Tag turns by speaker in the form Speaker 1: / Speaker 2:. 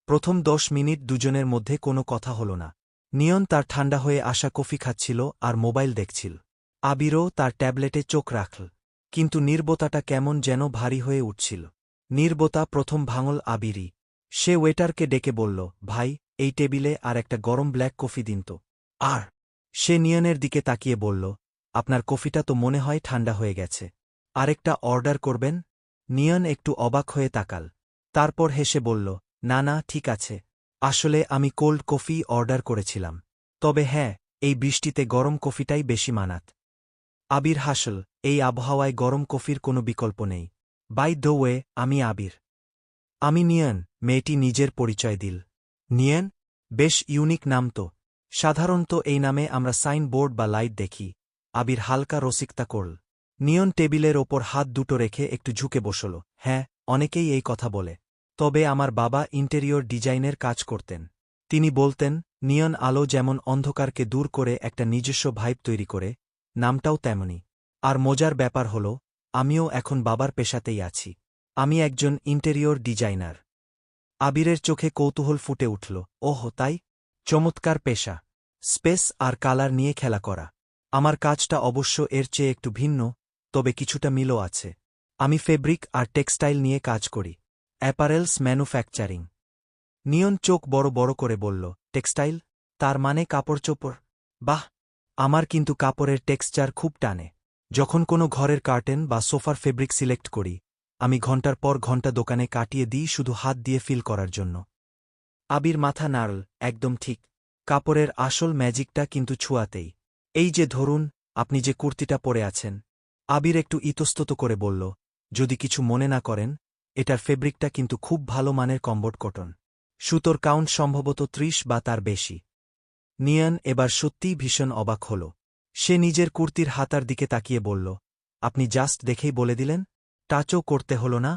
Speaker 1: প্রথম 10 মিনিট দুজনের মধ্যে কোনো কথা হল না। নিয়ন তার ঠান্ডা হয়ে আসা কফি খাচ্ছিল আর মোবাইল দেখছিল। আবিরও তার ট্যাবলেটে চোখ রাখল। কিন্তু নীরবতাটা কেমন যেন ভারী হয়ে উঠছিল। নীরবতা প্রথম ভাঙল আবিরই। সে ওয়েটারকে ডেকে বলল, ভাই, এই টেবিলে আর একটা গরম ব্ল্যাক কফি দিন তো। আর সে নিয়নের দিকে তাকিয়ে বলল, আপনার কফিটা তো মনে হয় ঠান্ডা হয়ে গেছে। আরেকটা অর্ডার করবেন? নিয়ন একটু অবাক হয়ে তাকাল। তারপর হেসে বলল, না না, ঠিক আছে। আসলে আমি কোল্ড কফি অর্ডার করেছিলাম। তবে হ্যাঁ, এই বৃষ্টিতে গরম কফিটাই বেশি মানাত। আবির হাসল, এই আবহাওয়ায় গরম কফির কোনো বিকল্প নেই। বাই দ্য ওয়ে, আমি আবির। আমি নিয়ন। মেয়েটি নিজের পরিচয় দিল। নিয়ন? বেশ ইউনিক নাম তো। সাধারণত এই নামে আমরা সাইন বোর্ড বা লাইট দেখি। আবির হালকা রসিকতা করল। নিয়ন টেবিলের ওপর হাত দুটো রেখে একটু ঝুঁকে বসল। হ্যাঁ, অনেকেই এই কথা বলে। তবে আমার বাবা ইন্টেরিয়র ডিজাইনের কাজ করতেন। তিনি বলতেন, নিয়ন আলো যেমন অন্ধকারকে দূর করে একটা নিজস্ব ভাইব তৈরি করে, নামটাও তেমনি। আর মজার ব্যাপার হল, আমিও এখন বাবার পেশাতেই আছি। আমি একজন ইন্টেরিয়র ডিজাইনার। আবিরের চোখে কৌতূহল ফুটে উঠল। ওহ, তাই? চমৎকার পেশা। স্পেস আর কালার নিয়ে খেলা করা। আমার কাজটা অবশ্য এর চেয়ে একটু ভিন্ন, তবে কিছুটা মিলও আছে। আমি ফেব্রিক আর টেক্সটাইল নিয়ে কাজ করি। Apparels manufacturing. নিয়ন চোখ বড় বড় করে বলল, টেক্সটাইল? তার মানে কাপড় চোপড়? বাহ! আমার কিন্তু কাপড়ের টেক্সচার খুব টানে। যখন কোনো ঘরের কার্টেন বা সোফার ফেব্রিক সিলেক্ট করি, আমি ঘণ্টার পর ঘণ্টা দোকানে কাটিয়ে দিই শুধু হাত দিয়ে ফিল করার জন্য। আবির মাথা নাড়ল, একদম ঠিক। কাপড়ের আসল ম্যাজিকটা কিন্তু ছোঁয়াতেই। এই যে ধরুন, আপনি যে কুর্তিটা পরে আছেন। আবির একটু ইতস্তত করে বলল, যদি কিছু মনে না করেন, এটার ফেব্রিকটা কিন্তু খুব ভালো মানের কম্বোর্ড কটন। সুতোর কাউন্ট সম্ভবত 30 বা তার বেশি। নিয়ন এবার সত্যিই ভীষণ অবাক হল। সে নিজের কুর্তির হাতার দিকে তাকিয়ে বলল, আপনি জাস্ট দেখেই বলে দিলেন? টাচও করতে হল না?